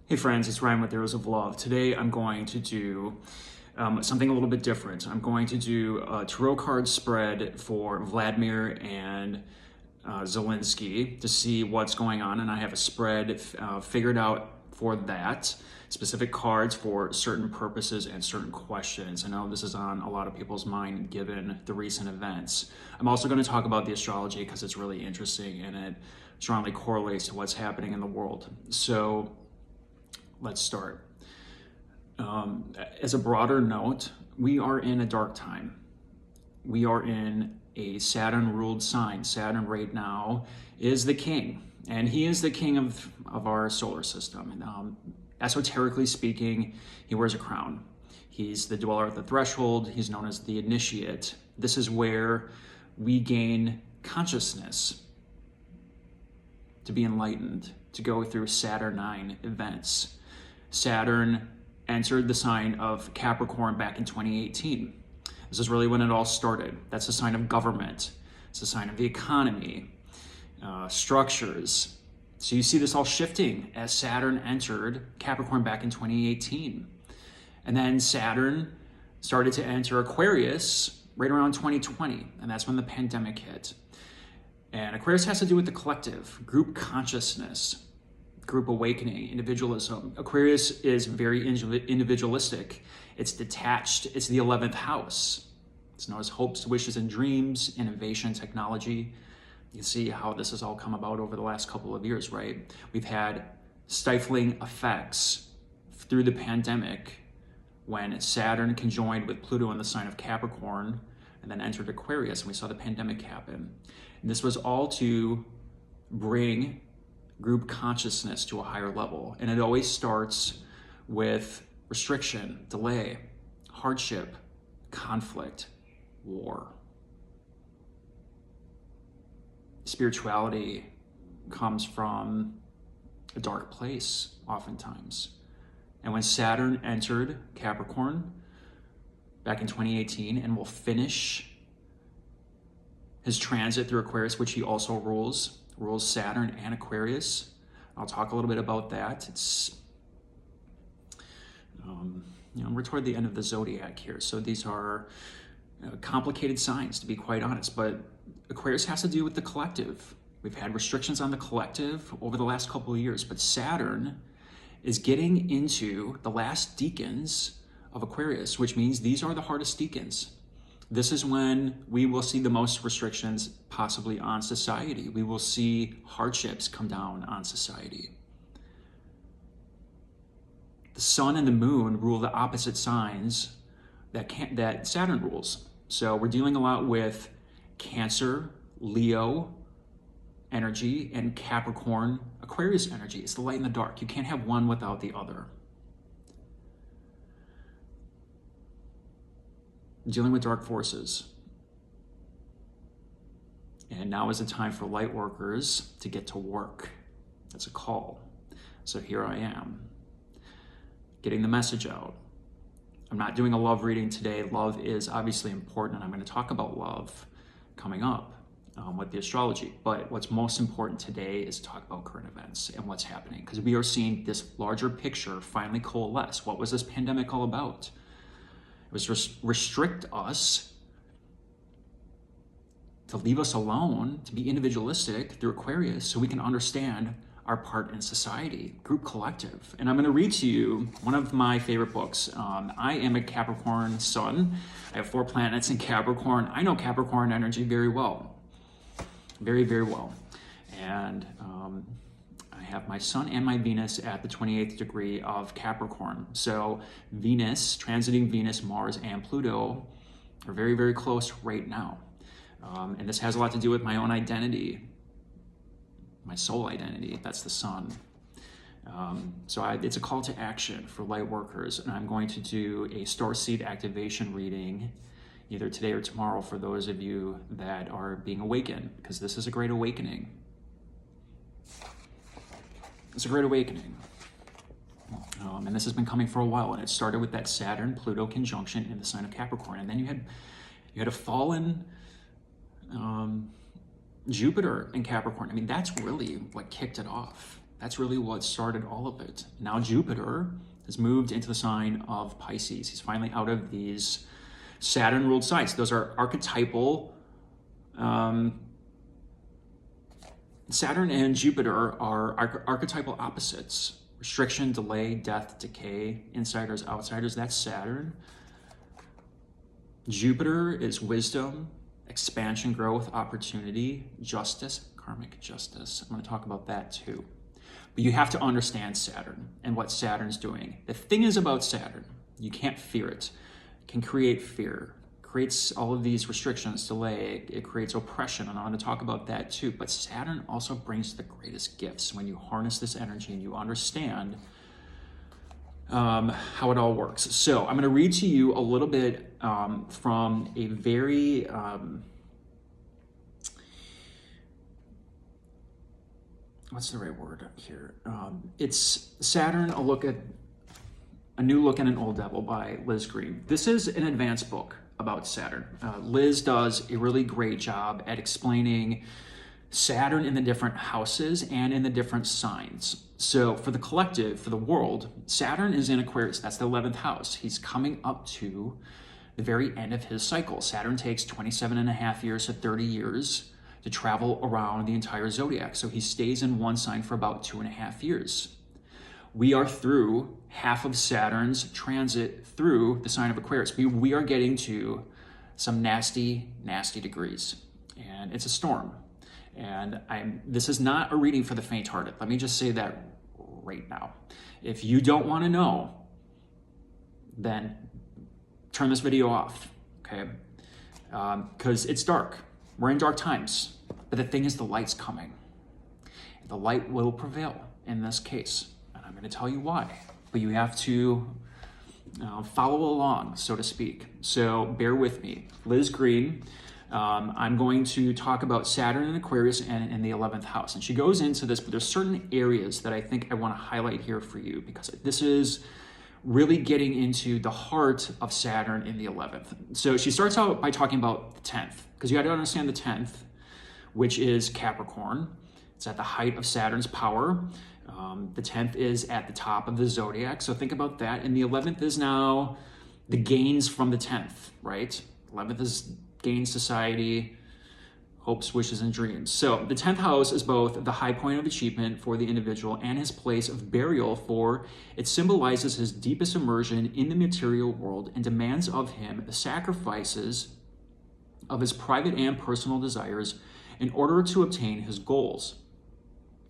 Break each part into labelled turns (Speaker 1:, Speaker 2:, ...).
Speaker 1: Hey friends, it's Ryan with Arrows of Love. Today I'm going to do something a little bit different. I'm going to do a tarot card spread for Vladimir and Zelensky to see what's going on, and I have a spread figured out for that. Specific cards for certain purposes and certain questions. I know this is on a lot of people's mind given the recent events. I'm also going to talk about the astrology because it's really interesting and it strongly correlates to what's happening in the world. So let's start. As a broader note, we are in a dark time. We are in a Saturn-ruled sign. Saturn right now is the king, and he is the king of our solar system. Esoterically speaking, he wears a crown. He's the dweller at the threshold. He's known as the initiate. This is where we gain consciousness to be enlightened, to go through Saturnine events. Saturn entered the sign of Capricorn back in 2018. This is really when it all started. That's a sign of government. It's a sign of the economy, structures. So you see this all shifting as Saturn entered Capricorn back in 2018. And then Saturn started to enter Aquarius right around 2020. And that's when the pandemic hit. And Aquarius has to do with the collective, group consciousness, group awakening, individualism. Aquarius is very individualistic. It's detached. It's the 11th house. It's known as hopes, wishes, and dreams, innovation, technology. You see how this has all come about over the last couple of years, right? We've had stifling effects through the pandemic when Saturn conjoined with Pluto in the sign of Capricorn and then entered Aquarius, and we saw the pandemic happen. And this was all to bring group consciousness to a higher level. And it always starts with restriction, delay, hardship, conflict, war. Spirituality comes from a dark place, oftentimes. And when Saturn entered Capricorn back in 2018 and will finish his transit through Aquarius, which he also rules Saturn and Aquarius. I'll talk a little bit about that. It's, we're toward the end of the zodiac here. So these are complicated signs, to be quite honest, but Aquarius has to do with the collective. We've had restrictions on the collective over the last couple of years, but Saturn is getting into the last decans of Aquarius, which means these are the hardest decans. This is when we will see the most restrictions possibly on society. We will see hardships come down on society. The sun and the moon rule the opposite signs that Saturn rules. So we're dealing a lot with Cancer, Leo energy, and Capricorn, Aquarius energy. It's the light and the dark. You can't have one without the other. Dealing with dark forces. And now is the time for light workers to get to work. That's a call. So here I am, getting the message out. I'm not doing a love reading today. Love is obviously important, and I'm going to talk about love coming up with the astrology. But what's most important today is to talk about current events and what's happening, because we are seeing this larger picture finally coalesce. What was this pandemic all about? It was restrict us, to leave us alone, to be individualistic through Aquarius so we can understand our part in society, group collective. And I'm going to read to you one of my favorite books. I am a Capricorn sun. I have 4 planets in Capricorn. I know Capricorn energy very well. Very, very well. And I have my sun and my Venus at the 28th degree of Capricorn. So Venus, transiting Venus, Mars, and Pluto are very, very close right now. And this has a lot to do with my own identity, my soul identity. That's the sun. It's a call to action for light workers. And I'm going to do a starseed activation reading either today or tomorrow for those of you that are being awakened, because this is a great awakening. It's a great awakening. And this has been coming for a while, and it started with that Saturn-Pluto conjunction in the sign of Capricorn. And then you had a fallen Jupiter in Capricorn. I mean, that's really what kicked it off. That's really what started all of it. Now Jupiter has moved into the sign of Pisces. He's finally out of these Saturn-ruled signs. Those are archetypal. Saturn and Jupiter are archetypal opposites. Restriction, delay, death, decay, insiders, outsiders. That's Saturn. Jupiter is wisdom, expansion, growth, opportunity, justice, karmic justice. I'm going to talk about that too. But you have to understand Saturn and what Saturn's doing. The thing is about Saturn, you can't fear it. It can create fear, creates all of these restrictions, delay, it creates oppression, and I want to talk about that too. But Saturn also brings the greatest gifts when you harness this energy and you understand how it all works. So I'm going to read to you a little bit from a very what's the right word here? It's Saturn, a new look and an old devil by Liz Green. This is an advanced book about Saturn. Liz does a really great job at explaining Saturn in the different houses and in the different signs. So for the collective, for the world, Saturn is in Aquarius. That's the 11th house. He's coming up to the very end of his cycle. Saturn takes 27 and a half years to 30 years to travel around the entire zodiac. So he stays in one sign for about 2.5 years. We are through half of Saturn's transit through the sign of Aquarius. We are getting to some nasty, nasty degrees, and it's a storm. And this is not a reading for the faint-hearted. Let me just say that right now. If you don't want to know, then turn this video off, okay? Because it's dark. We're in dark times. But the thing is, the light's coming. The light will prevail in this case. And I'm going to tell you why. But you have to follow along, so to speak. So bear with me. Liz Green. I'm going to talk about Saturn and Aquarius and in the 11th house. And she goes into this, but there's certain areas that I think I want to highlight here for you, because this is really getting into the heart of Saturn in the 11th. So she starts out by talking about the 10th, because you got to understand the 10th, which is Capricorn. It's at the height of Saturn's power. The 10th is at the top of the zodiac. So think about that. And the 11th is now the gains from the 10th, right? 11th is gain, society, hopes, wishes, and dreams. So the 10th house is both the high point of achievement for the individual and his place of burial, for it symbolizes his deepest immersion in the material world and demands of him the sacrifices of his private and personal desires in order to obtain his goals.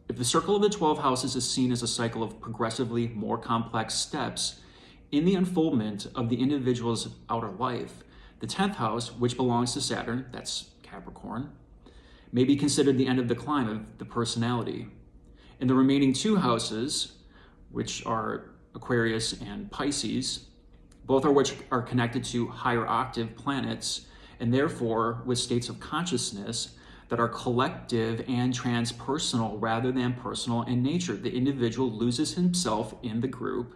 Speaker 1: If the circle of the 12 houses is seen as a cycle of progressively more complex steps in the unfoldment of the individual's outer life, the 10th house, which belongs to Saturn, that's Capricorn, may be considered the end of the climb of the personality. In the remaining two houses, which are Aquarius and Pisces, both of which are connected to higher octave planets, and therefore with states of consciousness that are collective and transpersonal rather than personal in nature. The individual loses himself in the group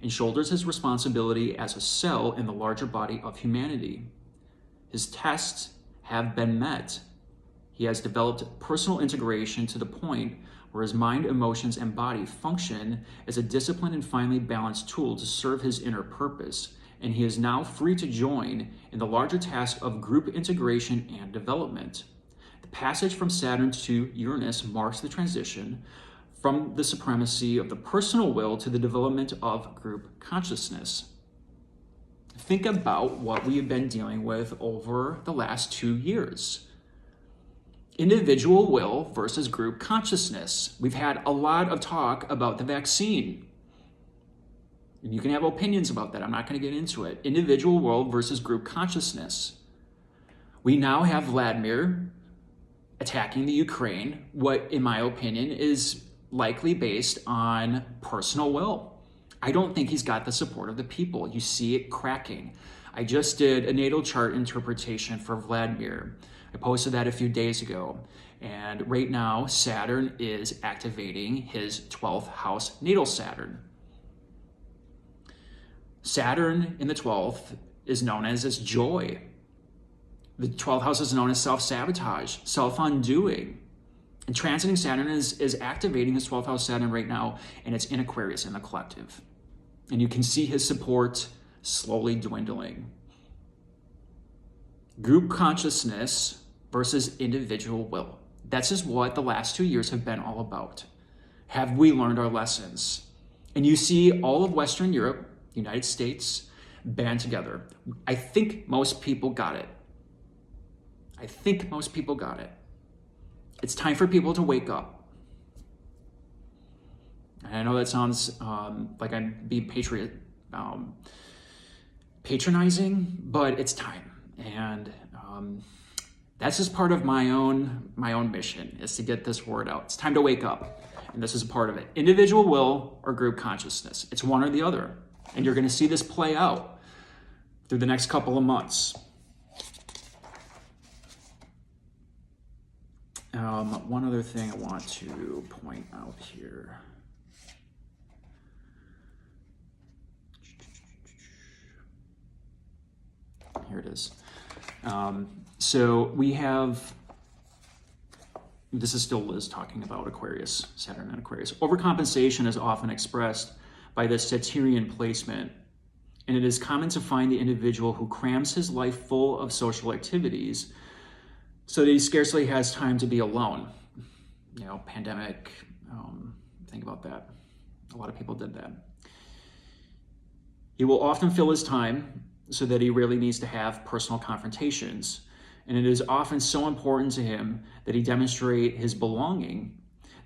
Speaker 1: and shoulders his responsibility as a cell in the larger body of humanity. His tests have been met. He has developed personal integration to the point where his mind, emotions, and body function as a disciplined and finely balanced tool to serve his inner purpose, and he is now free to join in the larger task of group integration and development. The passage from Saturn to Uranus marks the transition from the supremacy of the personal will to the development of group consciousness. Think about what we have been dealing with over the last 2 years. Individual will versus group consciousness. We've had a lot of talk about the vaccine. And you can have opinions about that. I'm not going to get into it. Individual will versus group consciousness. We now have Vladimir attacking the Ukraine, what, in my opinion, is likely based on personal will. I don't think he's got the support of the people. You see it cracking. I just did a natal chart interpretation for Vladimir. I posted that a few days ago. And right now, Saturn is activating his 12th house natal Saturn. Saturn in the 12th is known as joy. The 12th house is known as self-sabotage, self-undoing. And transiting Saturn is activating his 12th house Saturn right now, and it's in Aquarius, in the collective. And you can see his support slowly dwindling. Group consciousness versus individual will. That's just what the last 2 years have been all about. Have we learned our lessons? And you see all of Western Europe, United States, band together. I think most people got it. It's time for people to wake up. And I know that sounds like I'm being patronizing, but it's time. And that's just part of my own mission, is to get this word out. It's time to wake up, and this is a part of it. Individual will or group consciousness. It's one or the other, and you're going to see this play out through the next couple of months. One other thing I want to point out here. Here it is. So we have, this is still Liz talking about Aquarius, Saturn and Aquarius. Overcompensation is often expressed by the Saturnian placement, and it is common to find the individual who crams his life full of social activities so that he scarcely has time to be alone. You know, pandemic, think about that. A lot of people did that. He will often fill his time so that he really needs to have personal confrontations. And it is often so important to him that he demonstrate his belonging,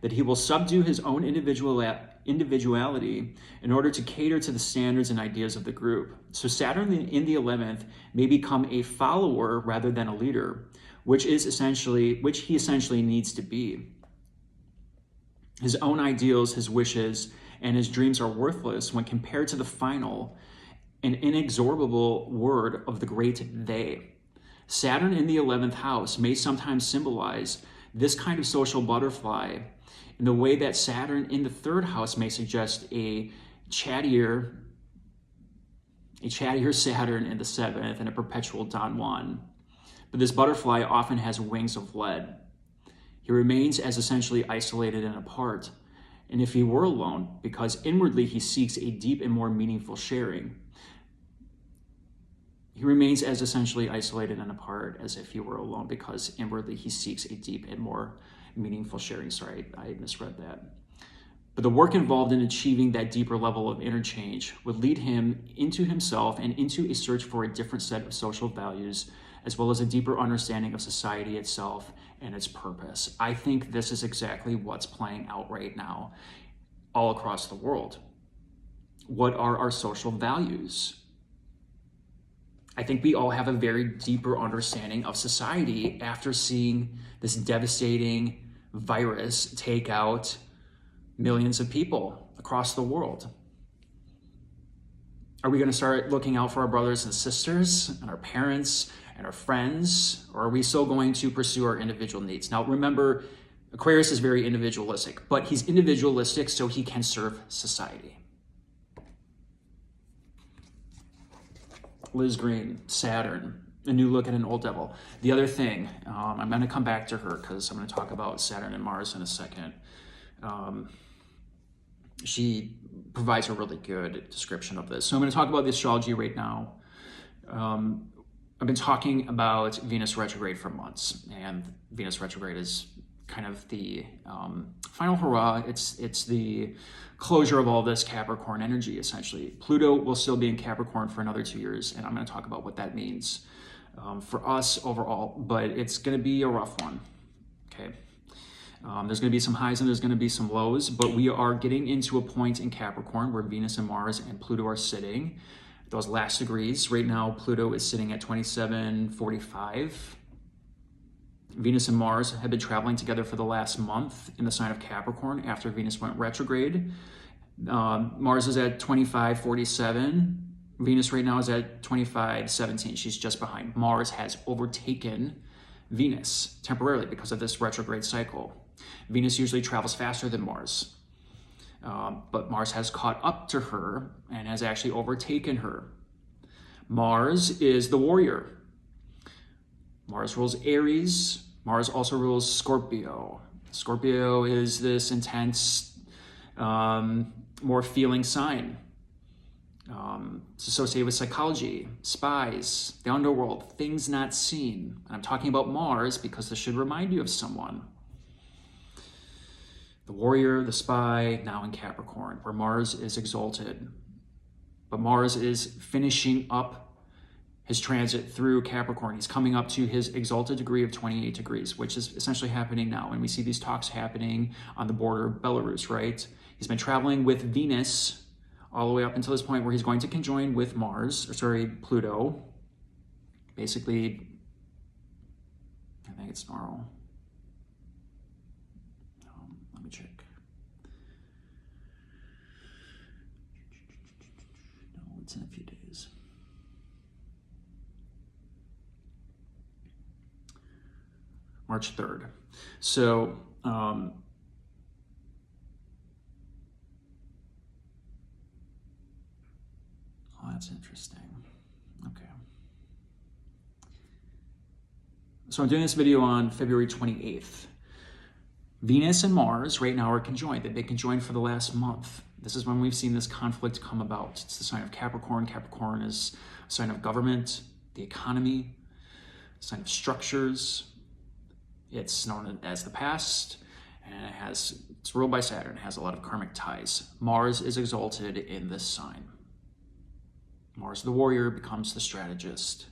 Speaker 1: that he will subdue his own individuality in order to cater to the standards and ideas of the group. So Saturn in the 11th may become a follower rather than a leader, which he essentially needs to be. His own ideals, his wishes, and his dreams are worthless when compared to the final and inexorable word of the great they. Saturn in the 11th house may sometimes symbolize this kind of social butterfly in the way that Saturn in the 3rd house may suggest a chattier Saturn in the 7th and a perpetual Don Juan. But this butterfly often has wings of lead. He remains as essentially isolated and apart. And if he were alone, because inwardly he seeks a deep and more meaningful sharing, he remains as essentially isolated and apart as if he were alone, because inwardly he seeks a deep and more meaningful sharing. Sorry, I misread that. But the work involved in achieving that deeper level of interchange would lead him into himself and into a search for a different set of social values, as well as a deeper understanding of society itself and its purpose. I think this is exactly what's playing out right now all across the world. What are our social values? I think we all have a very deeper understanding of society after seeing this devastating virus take out millions of people across the world. Are we going to start looking out for our brothers and sisters and our parents and our friends, or are we still going to pursue our individual needs? Now, remember, Aquarius is very individualistic, but he's individualistic so he can serve society. Liz Green, Saturn, a new look at an old devil. The other thing, I'm going to come back to her because I'm going to talk about Saturn and Mars in a second. She provides a really good description of this. So I'm going to talk about the astrology right now. I've been talking about Venus retrograde for months, and Venus retrograde is kind of the final hurrah. It's the closure of all this Capricorn energy, essentially. Pluto will still be in Capricorn for another 2 years, and I'm going to talk about what that means for us overall, but it's going to be a rough one, okay? There's going to be some highs and there's going to be some lows, but we are getting into a point in Capricorn where Venus and Mars and Pluto are sitting. Those last degrees. Right now, Pluto is sitting at 2745. Venus and Mars have been traveling together for the last month in the sign of Capricorn after Venus went retrograde. Mars is at 2547. Venus right now is at 2517. She's just behind. Mars has overtaken Venus temporarily because of this retrograde cycle. Venus usually travels faster than Mars. But Mars has caught up to her and has actually overtaken her. Mars is the warrior. Mars rules Aries. Mars also rules Scorpio. Scorpio is this intense, more feeling sign. It's associated with psychology, spies, the underworld, things not seen. And I'm talking about Mars because this should remind you of someone. The warrior, the spy, now in Capricorn, where Mars is exalted. But Mars is finishing up his transit through Capricorn. He's coming up to his exalted degree of 28 degrees, which is essentially happening now. And we see these talks happening on the border of Belarus, right? He's been traveling with Venus all the way up until this point where he's going to conjoin with Pluto. Basically, I think it's tomorrow. Let me check. No, it's in a few days. March 3rd. So, oh, that's interesting. Okay. So I'm doing this video on February 28th. Venus and Mars right now are conjoined. They've been conjoined for the last month. This is when we've seen this conflict come about. It's the sign of Capricorn. Capricorn is a sign of government, the economy, a sign of structures. It's known as the past, and it's ruled by Saturn. It has a lot of karmic ties. Mars is exalted in this sign. Mars, the warrior, becomes the strategist.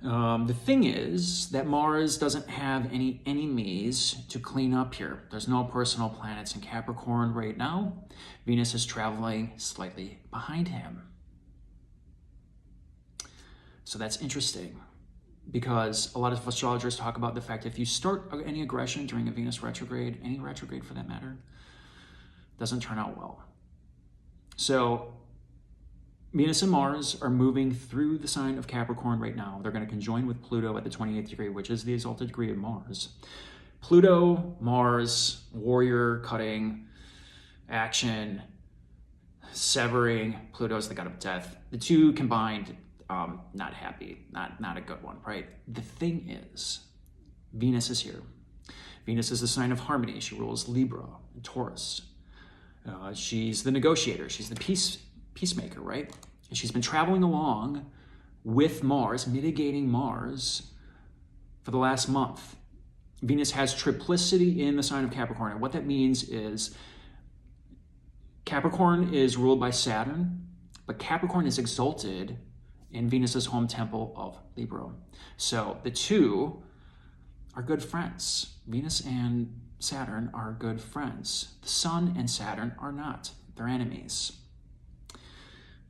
Speaker 1: The thing is that Mars doesn't have any enemies to clean up here. There's no personal planets in Capricorn right now. Venus is traveling slightly behind him. So that's interesting, because a lot of astrologers talk about the fact if you start any aggression during a Venus retrograde, any retrograde for that matter, doesn't turn out well. So Venus and Mars are moving through the sign of Capricorn right now. They're going to conjoin with Pluto at the 28th degree, which is the exalted degree of Mars. Pluto, Mars, warrior, cutting, action, severing. Pluto's the god of death. The two combined, not happy, not a good one, right? The thing is, Venus is here. Venus is the sign of harmony. She rules Libra and Taurus. She's the negotiator. She's the peacemaker, right? And she's been traveling along with Mars, mitigating Mars for the last month. Venus has triplicity in the sign of Capricorn. And what that means is Capricorn is ruled by Saturn, but Capricorn is exalted in Venus's home temple of Libra. So the two are good friends. Venus and Saturn are good friends. The Sun and Saturn are not. They're enemies.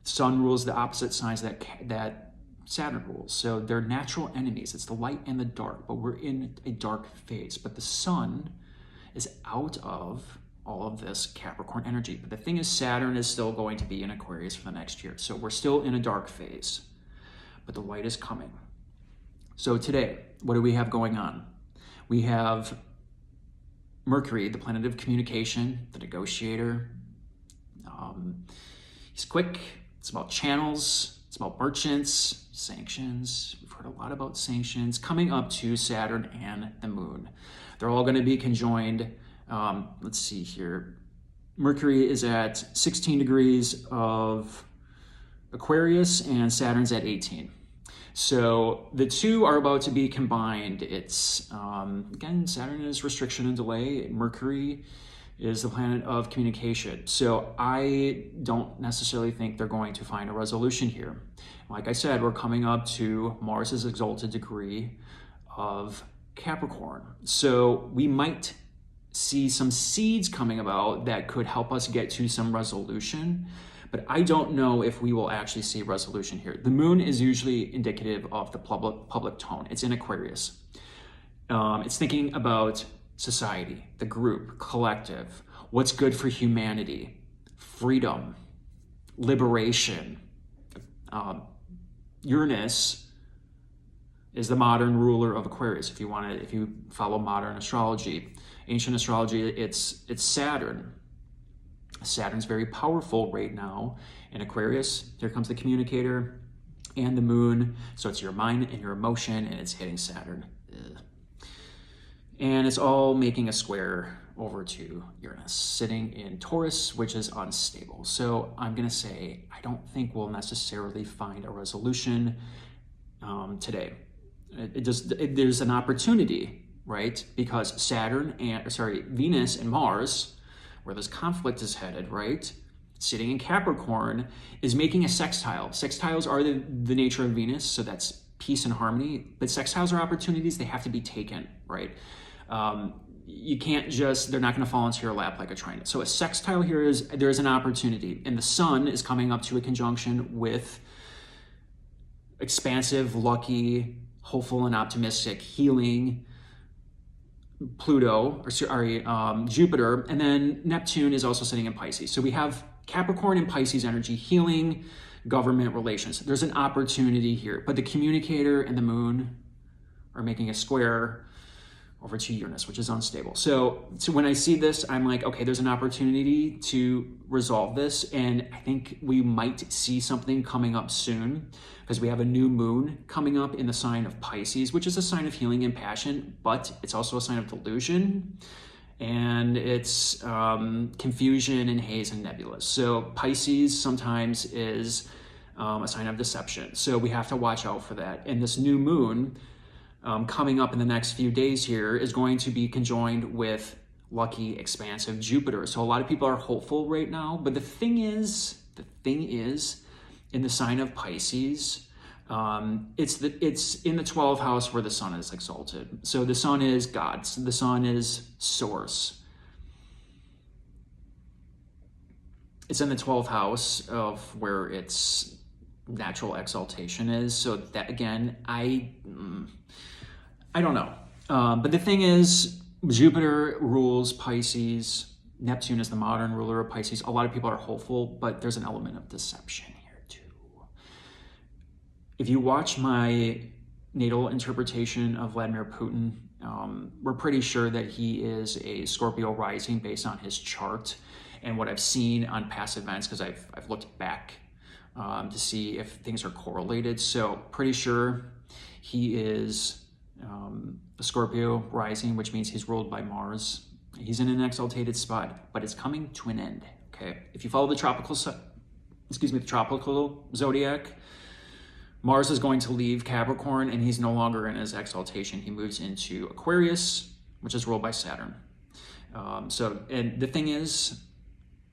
Speaker 1: Sun rules the opposite signs that Saturn rules. So they're natural enemies. It's the light and the dark, but we're in a dark phase. But the Sun is out of all of this Capricorn energy. But the thing is, Saturn is still going to be in Aquarius for the next year. So we're still in a dark phase, but the light is coming. So today, what do we have going on? We have Mercury, the planet of communication, the negotiator. He's quick. It's about channels. It's about merchants, sanctions. We've heard a lot about sanctions coming up to Saturn and the Moon. They're all going to be conjoined. Let's see here. Mercury is at 16 degrees of Aquarius and Saturn's at 18. So the two are about to be combined. It's, again, Saturn is restriction and delay. Mercury is the planet of communication. So I don't necessarily think they're going to find a resolution here. Like I said, we're coming up to Mars's exalted degree of Capricorn. So we might see some seeds coming about that could help us get to some resolution, but I don't know if we will actually see resolution here. The Moon is usually indicative of the public tone. It's in Aquarius. It's thinking about society, the group, collective, what's good for humanity, freedom, liberation. Uranus is the modern ruler of Aquarius. If you follow modern astrology, ancient astrology, it's Saturn. Saturn's very powerful right now in Aquarius. Here comes the communicator and the Moon. So it's your mind and your emotion, and it's hitting Saturn. And it's all making a square over to Uranus, sitting in Taurus, which is unstable. So I'm going to say I don't think we'll necessarily find a resolution today. There's an opportunity, right? Because Venus and Mars, where this conflict is headed, right? Sitting in Capricorn, is making a sextile. Sextiles are the nature of Venus, so that's peace and harmony. But sextiles are opportunities, they have to be taken, right? You can't just, they're not going to fall into your lap like a trine. So a sextile here is, there's an opportunity. And the sun is coming up to a conjunction with expansive, lucky, hopeful and optimistic, healing Pluto, Jupiter, and then Neptune is also sitting in Pisces. So we have Capricorn and Pisces energy, healing, government relations. There's an opportunity here, but the communicator and the moon are making a square over to Uranus, which is unstable. So when I see this, I'm like, okay, there's an opportunity to resolve this. And I think we might see something coming up soon because we have a new moon coming up in the sign of Pisces, which is a sign of healing and passion, but it's also a sign of delusion. And it's confusion and haze and nebulous. So Pisces sometimes is a sign of deception. So we have to watch out for that. And this new moon coming up in the next few days here is going to be conjoined with lucky, expansive Jupiter. So a lot of people are hopeful right now. But the thing is, in the sign of Pisces, it's in the 12th house where the sun is exalted. So the sun is God. So the sun is source. It's in the 12th house of where its natural exaltation is. So that, again, I don't know. But the thing is, Jupiter rules Pisces. Neptune is the modern ruler of Pisces. A lot of people are hopeful, but there's an element of deception here too. If you watch my natal interpretation of Vladimir Putin, we're pretty sure that he is a Scorpio rising based on his chart and what I've seen on past events, because I've looked back to see if things are correlated. So pretty sure he is a Scorpio rising, which means he's ruled by Mars. He's in an exaltated spot, but it's coming to an end. Okay, if you follow the tropical zodiac, Mars is going to leave Capricorn, and he's no longer in his exaltation. He moves into Aquarius, which is ruled by Saturn. And the thing is,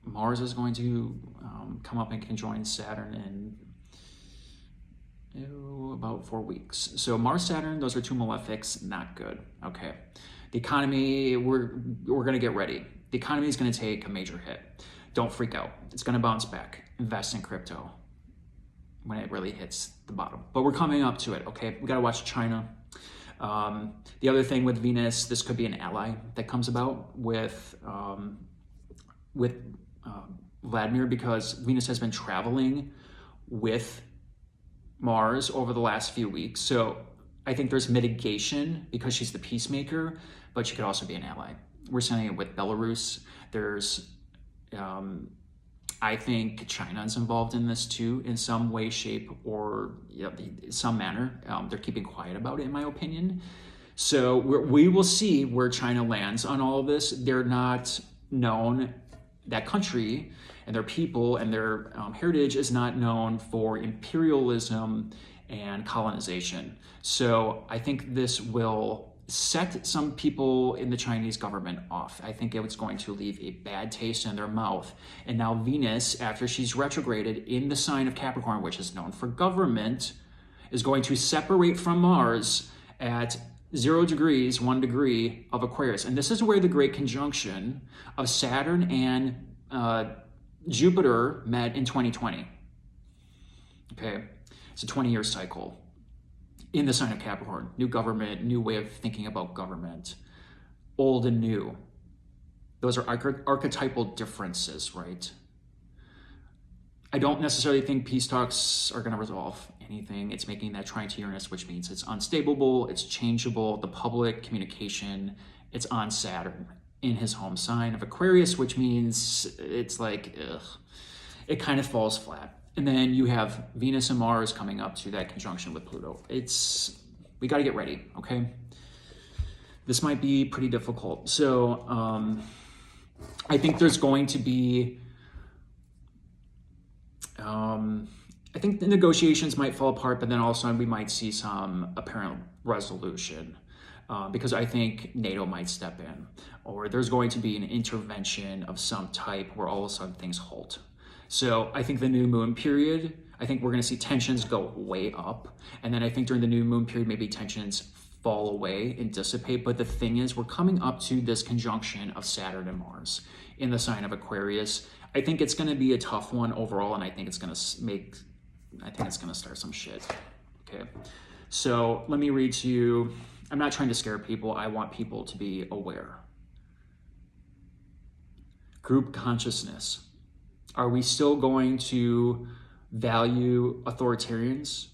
Speaker 1: Mars is going to come up and conjoin Saturn in about 4 weeks. So Mars, Saturn, those are two malefics, not good. Okay. The economy, we're going to get ready. The economy is going to take a major hit. Don't freak out. It's going to bounce back. Invest in crypto when it really hits the bottom. But we're coming up to it, okay? We got to watch China. The other thing with Venus, this could be an ally that comes about with Vladimir, because Venus has been traveling with Mars over the last few weeks. So I think there's mitigation because she's the peacemaker, but she could also be an ally. We're sending it with Belarus. There's, I think China is involved in this too, in some way, shape, or some manner. They're keeping quiet about it, in my opinion. So we will see where China lands on all of this. They're not known, that country and their people and their heritage is not known for imperialism and colonization. So I think this will set some people in the Chinese government off. I think it's going to leave a bad taste in their mouth. And now Venus, after she's retrograded in the sign of Capricorn, which is known for government, is going to separate from Mars at 0 degrees, 1 degree of Aquarius. And this is where the great conjunction of Saturn and Jupiter met in 2020. Okay, it's a 20-year cycle in the sign of Capricorn. New government, new way of thinking about government, old and new. Those are archetypal differences, right? I don't necessarily think peace talks are going to resolve anything. It's making that trine to Uranus, which means it's unstable, it's changeable. The public communication, it's on Saturn in his home sign of Aquarius, which means it's like, it kind of falls flat. And then you have Venus and Mars coming up to that conjunction with Pluto. We got to get ready, okay? This might be pretty difficult. So I think there's going to be, I think the negotiations might fall apart, but then also we might see some apparent resolution. Because I think NATO might step in, or there's going to be an intervention of some type where all of a sudden things halt. So I think the new moon period, I think we're going to see tensions go way up. And then I think during the new moon period, maybe tensions fall away and dissipate. But the thing is, we're coming up to this conjunction of Saturn and Mars in the sign of Aquarius. I think it's going to be a tough one overall, and I think it's going to start some shit. Okay. So let me read to you. I'm not trying to scare people. I want people to be aware. Group consciousness. Are we still going to value authoritarians?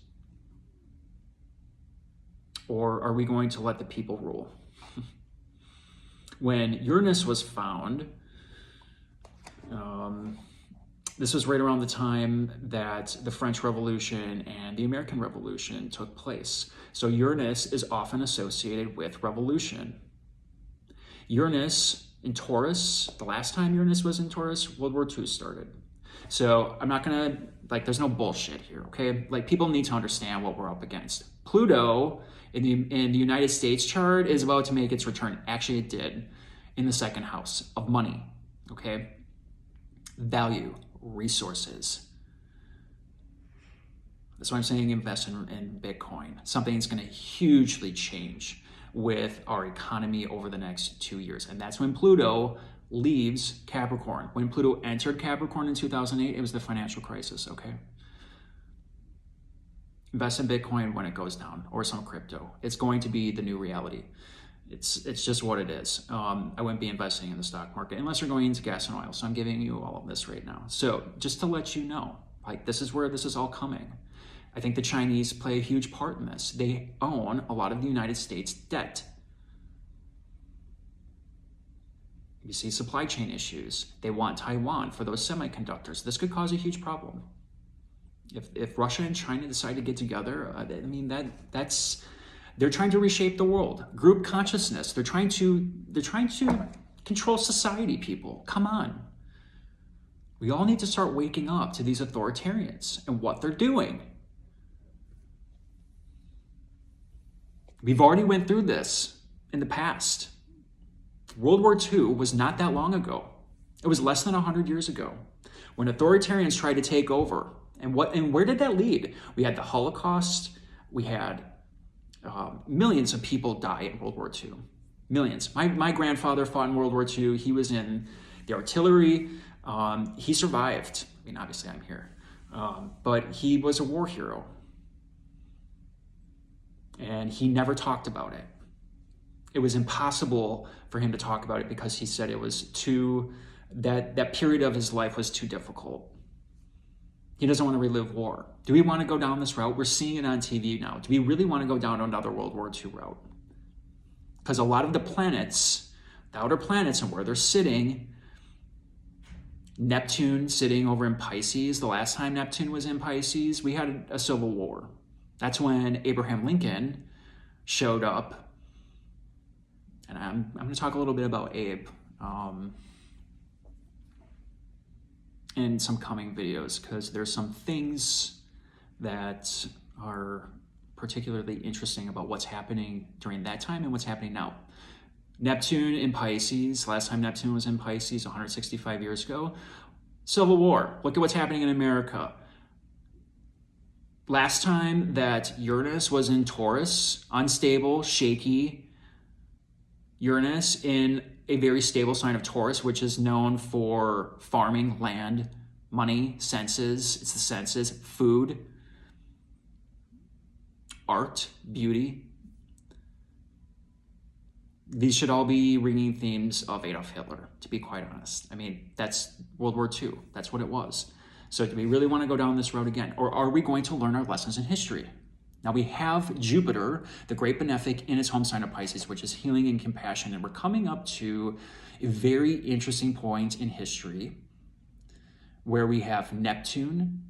Speaker 1: Or are we going to let the people rule? When Uranus was found, this was right around the time that the French Revolution and the American Revolution took place. So Uranus is often associated with revolution. Uranus in Taurus, the last time Uranus was in Taurus, World War II started. So I'm not gonna, there's no bullshit here, okay? People need to understand what we're up against. Pluto in the United States chart is about to make its return. Actually, it did in the second house of money, okay? Value, resources. That's why I'm saying invest in Bitcoin. Something's going to hugely change with our economy over the next 2 years. And that's when Pluto leaves Capricorn. When Pluto entered Capricorn in 2008, it was the financial crisis, okay? Invest in Bitcoin when it goes down, or some crypto. It's going to be the new reality. It's just what it is. I wouldn't be investing in the stock market unless you're going into gas and oil. So I'm giving you all of this right now. So just to let you know, this is where this is all coming. I think the Chinese play a huge part in this. They own a lot of the United States debt. You see supply chain issues. They want Taiwan for those semiconductors. This could cause a huge problem. If Russia and China decide to get together, they're trying to reshape the world. Group consciousness. They're trying to control society, people. Come on. We all need to start waking up to these authoritarians and what they're doing. We've already went through this in the past. World War II was not that long ago. It was less than 100 years ago when authoritarians tried to take over. And where did that lead? We had the Holocaust. We had millions of people die in World War II. Millions. My grandfather fought in World War II. He was in the artillery. He survived. Obviously I'm here. But he was a war hero. And he never talked about it. It was impossible for him to talk about it because he said it was that period of his life was too difficult. He doesn't want to relive war. Do we want to go down this route? We're seeing it on TV now. Do we really want to go down another World War II route? Because a lot of the planets, the outer planets and where they're sitting, Neptune sitting over in Pisces, the last time Neptune was in Pisces, we had a civil war. That's when Abraham Lincoln showed up. And I'm going to talk a little bit about Abe in some coming videos, because there's some things that are particularly interesting about what's happening during that time and what's happening now. Neptune in Pisces, last time Neptune was in Pisces 165 years ago, Civil War. Look at what's happening in America. Last time that Uranus was in Taurus, unstable, shaky, Uranus in a very stable sign of Taurus, which is known for farming, land, money, senses. It's the senses, food, art, beauty. These should all be ringing themes of Adolf Hitler, to be quite honest. That's World War II. That's what it was. So do we really want to go down this road again? Or are we going to learn our lessons in history? Now we have Jupiter, the great benefic, in its home sign of Pisces, which is healing and compassion. And we're coming up to a very interesting point in history where we have Neptune,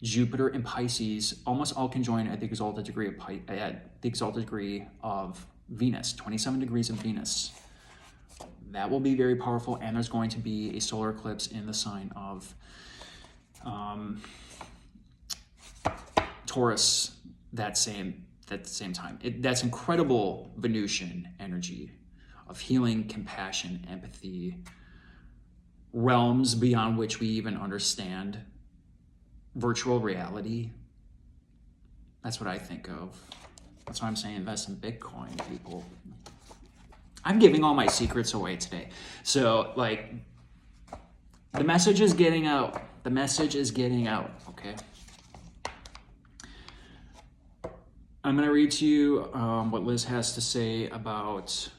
Speaker 1: Jupiter, and Pisces almost all conjoined at the exalted degree of Venus, 27 degrees of Venus. That will be very powerful, and there's going to be a solar eclipse in the sign of Taurus that same time. That's incredible Venusian energy of healing, compassion, empathy, realms beyond which we even understand, virtual reality. That's what I think of. That's why I'm saying invest in Bitcoin, people. I'm giving all my secrets away today. So, like, the message is getting out. The message is getting out, okay? I'm going to read to you what Liz has to say about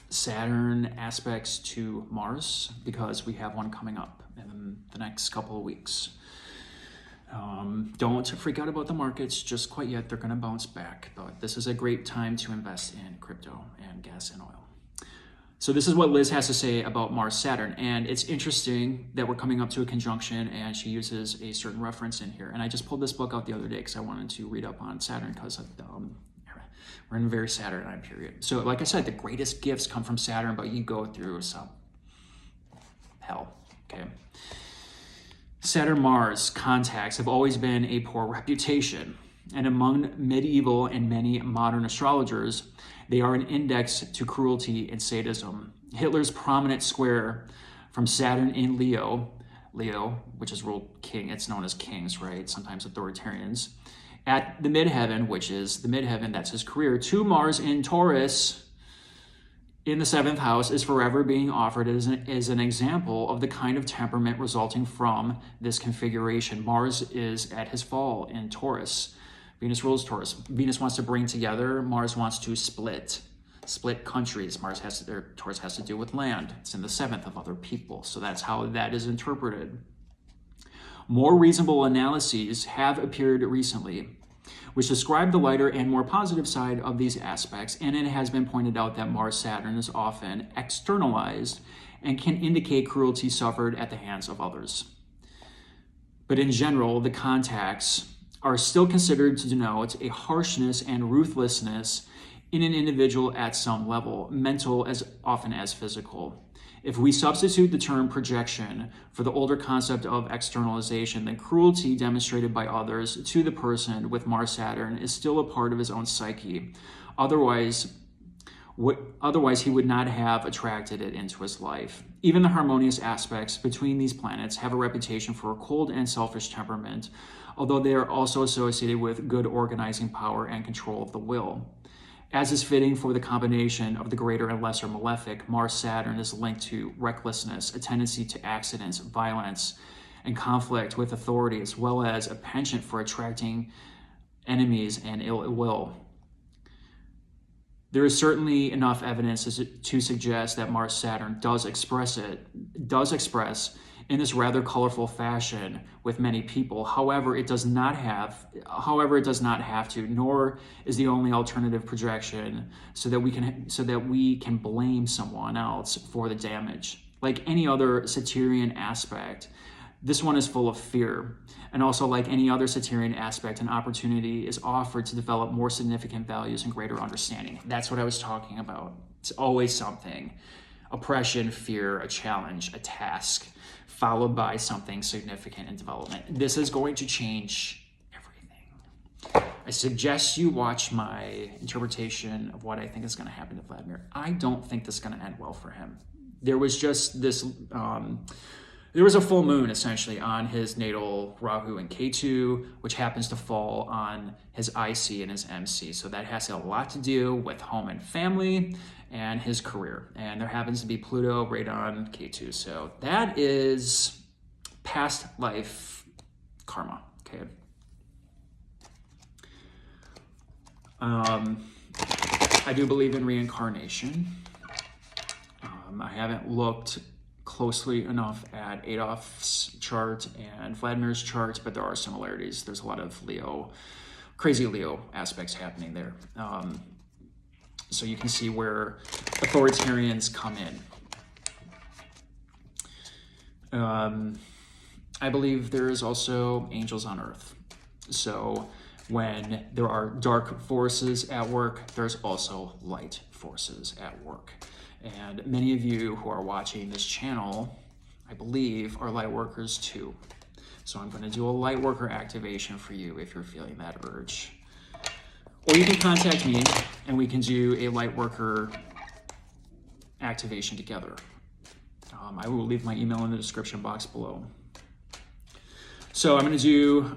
Speaker 1: Saturn aspects to Mars, because we have one coming up in the next couple of weeks. Don't freak out about the markets just quite yet. They're going to bounce back, but this is a great time to invest in crypto and gas and oil. So this is what Liz has to say about Mars Saturn, and it's interesting that we're coming up to a conjunction, and she uses a certain reference in here. And I just pulled this book out the other day because I wanted to read up on Saturn, because we're in a very Saturnine period. So like I said, the greatest gifts come from Saturn, but you go through some hell, okay? Saturn-Mars contacts have always been a poor reputation, and among medieval and many modern astrologers, they are an index to cruelty and sadism. Hitler's prominent square from Saturn in Leo, which is ruled king, it's known as kings, right? Sometimes authoritarians. At the midheaven, which is the midheaven, that's his career, to Mars in Taurus in the 7th house is forever being offered as an example of the kind of temperament resulting from this configuration. Mars is at his fall in Taurus. Venus rules Taurus. Venus wants to bring together. Mars wants to split countries. Taurus has to do with land. It's in the 7th of other people. So that's how that is interpreted. More reasonable analyses have appeared recently, which describe the lighter and more positive side of these aspects, and it has been pointed out that Mars-Saturn is often externalized and can indicate cruelty suffered at the hands of others. But in general, the contacts are still considered to denote a harshness and ruthlessness in an individual at some level, mental as often as physical. If we substitute the term projection for the older concept of externalization, then cruelty demonstrated by others to the person with Mars-Saturn is still a part of his own psyche. Otherwise, he would not have attracted it into his life. Even the harmonious aspects between these planets have a reputation for a cold and selfish temperament, although they are also associated with good organizing power and control of the will. As is fitting for the combination of the greater and lesser malefic, Mars-Saturn is linked to recklessness, a tendency to accidents, violence, and conflict with authority, as well as a penchant for attracting enemies and ill will. There is certainly enough evidence to suggest that Mars-Saturn does express in this rather colorful fashion with many people. However, it does not have to, nor is the only alternative projection so that we can blame someone else for the damage. Like any other Saturnian aspect, this one is full of fear. And also, like any other Saturnian aspect, an opportunity is offered to develop more significant values and greater understanding. That's what I was talking about. It's always something. Oppression, fear, a challenge, a task, followed by something significant in development. This is going to change everything. I suggest you watch my interpretation of what I think is going to happen to Vladimir. I don't think this is going to end well for him. There was just this, there was a full moon essentially on his natal Rahu and Ketu, which happens to fall on his IC and his MC. So that has a lot to do with home and family and his career. And there happens to be Pluto right on Ketu. So that is past life karma, okay? I do believe in reincarnation. I haven't looked closely enough at Adolf's chart and Vladimir's chart, but there are similarities. There's a lot of crazy Leo aspects happening there. So you can see where authoritarians come in. I believe there is also angels on earth. So When there are dark forces at work, there's also light forces at work. And many of you who are watching this channel, I believe, are light workers too. So I'm going to do a light worker activation for you if you're feeling that urge. Or you can contact me and we can do a light worker activation together. I will leave my email in the description box below. So I'm going to do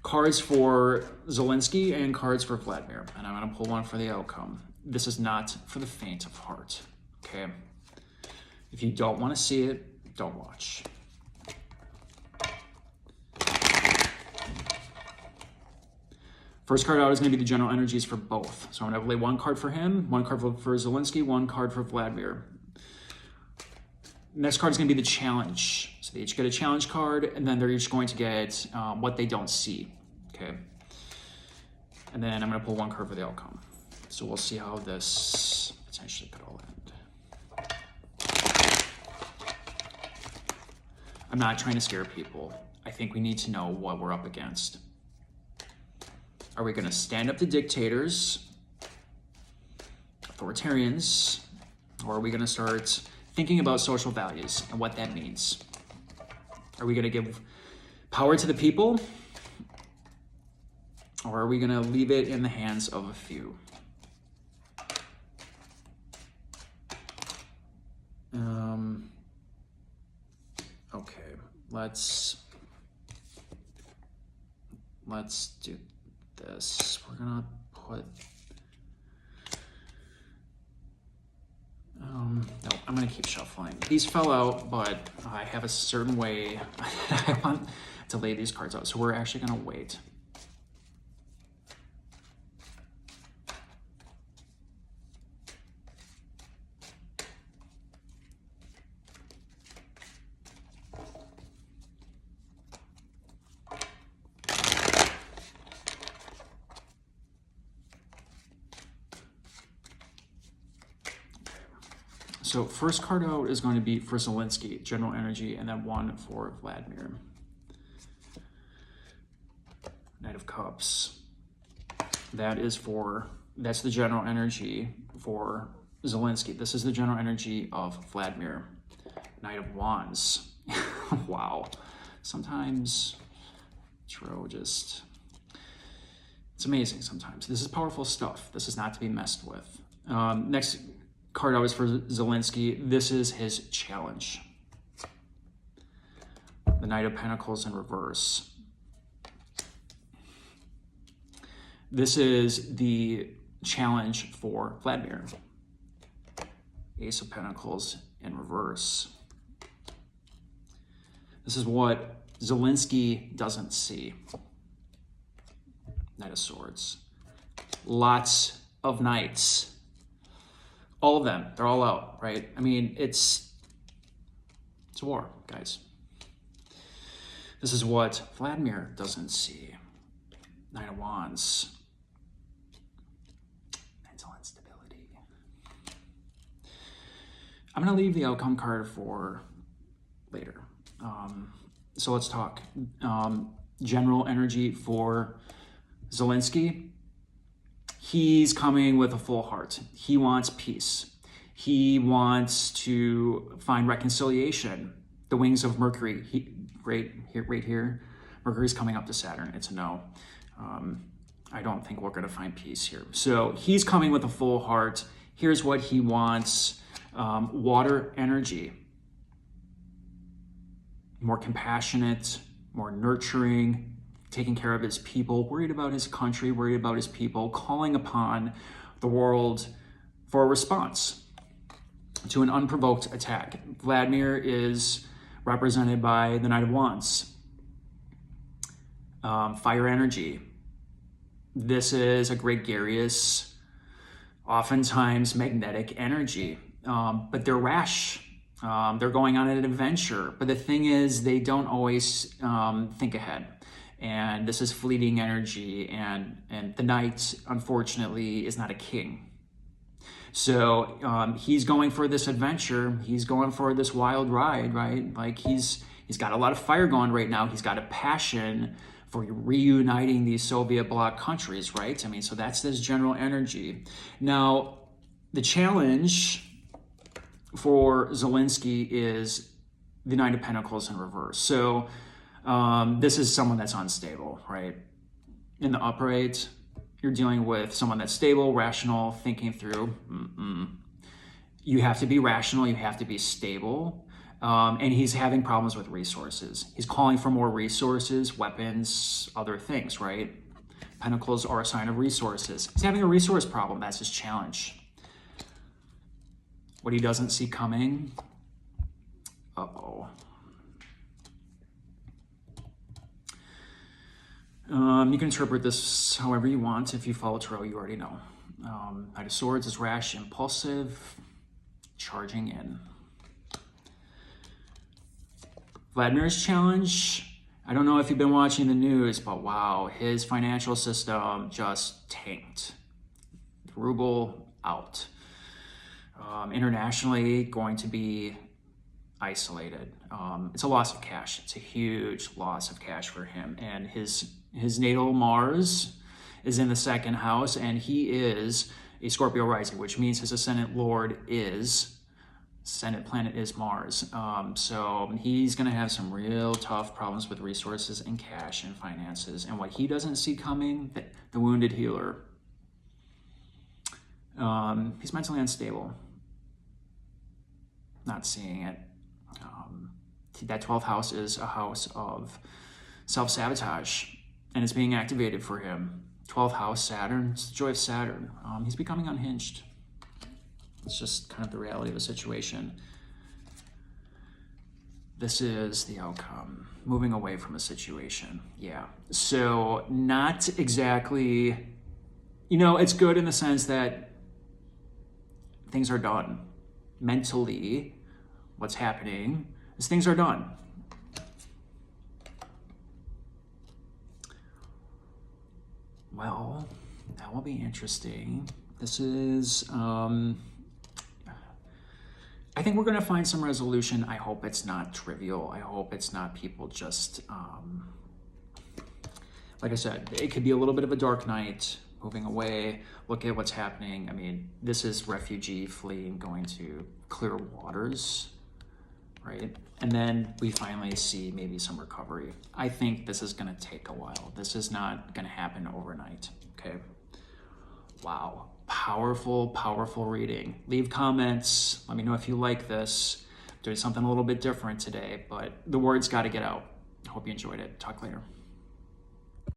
Speaker 1: cards for Zelensky and cards for Vladimir. And I'm going to pull one for the outcome. This is not for the faint of heart, okay? If you don't want to see it, don't watch. First card out is going to be the general energies for both. So I'm going to lay one card for him, one card for Zelensky, one card for Vladimir. Next card is going to be the challenge. So they each get a challenge card, and then they're each going to get what they don't see, okay? And then I'm going to pull one card for the outcome. So we'll see how this potentially could all end. I'm not trying to scare people. I think we need to know what we're up against. Are we going to stand up to dictators, authoritarians, or are we going to start thinking about social values and what that means? Are we going to give power to the people, or are we going to leave it in the hands of a few? Okay, let's do this. We're gonna put no, I'm gonna keep shuffling. These fell out, but I have a certain way I want to lay these cards out, so we're actually gonna wait. So first card out is going to be for Zelensky, general energy, and then one for Vladimir. Knight of Cups. That's the general energy for Zelensky. This is the general energy of Vladimir. Knight of Wands. Wow. Sometimes tarot it's amazing sometimes. This is powerful stuff. This is not to be messed with. Next card out is for Zelensky. This is his challenge. The Knight of Pentacles in reverse. This is the challenge for Vladimir. Ace of Pentacles in reverse. This is what Zelensky doesn't see. Knight of Swords. Lots of knights. All of them, they're all out, right? I mean, it's a war, guys. This is what Vladimir doesn't see. Nine of Wands. Mental instability. I'm gonna leave the outcome card for later. So let's talk. General energy for Zelensky. He's coming with a full heart. He wants peace. He wants to find reconciliation. The wings of Mercury, right here. Mercury's coming up to Saturn. It's a no. I don't think we're going to find peace here. So he's coming with a full heart. Here's what he wants. Water energy. More compassionate, more nurturing, taking care of his people, worried about his country, worried about his people, calling upon the world for a response to an unprovoked attack. Vladimir is represented by the Knight of Wands. Fire energy. This is a gregarious, oftentimes magnetic energy, but they're rash. They're going on an adventure, but the thing is they don't always think ahead. And this is fleeting energy, and the knight, unfortunately, is not a king. So he's going for this adventure. He's going for this wild ride, right? Like he's got a lot of fire going right now. He's got a passion for reuniting these Soviet bloc countries, right? I mean, so that's this general energy. Now, the challenge for Zelensky is the Nine of Pentacles in reverse. So this is someone that's unstable, right? In the upright, you're dealing with someone that's stable, rational, thinking through. You have to be rational, you have to be stable. And he's having problems with resources. He's calling for more resources, weapons, other things, right? Pentacles are a sign of resources. He's having a resource problem. That's his challenge. What he doesn't see coming. Uh-oh. You can interpret this however you want. If you follow tarot, you already know. Knight of Swords is rash, impulsive, charging in. Vladimir's challenge, I don't know if you've been watching the news, but wow, his financial system just tanked. Ruble out. Internationally, going to be isolated. It's a loss of cash. It's a huge loss of cash for him. And his natal Mars is in the second house, and he is a Scorpio rising, which means his ascendant lord is, ascendant planet is Mars. So he's going to have some real tough problems with resources and cash and finances. And what he doesn't see coming, the wounded healer. He's mentally unstable. Not seeing it. That 12th house is a house of self-sabotage, and it's being activated for him. 12th house, Saturn, it's the joy of Saturn. He's becoming unhinged. It's just kind of the reality of the situation. This is the outcome. Moving away from a situation. Yeah. So not exactly, it's good in the sense that things are done. Mentally, what's happening is things are done. Well, that will be interesting. This is, I think we're going to find some resolution. I hope it's not trivial. I hope it's not people just, like I said, it could be a little bit of a dark night, moving away, look at what's happening. I mean, this is refugee fleeing, going to clear waters, right? And then we finally see maybe some recovery. I think this is going to take a while. This is not going to happen overnight, okay? Wow. Powerful, powerful reading. Leave comments. Let me know if you like this. I'm doing something a little bit different today, but the word's got to get out. I hope you enjoyed it. Talk later.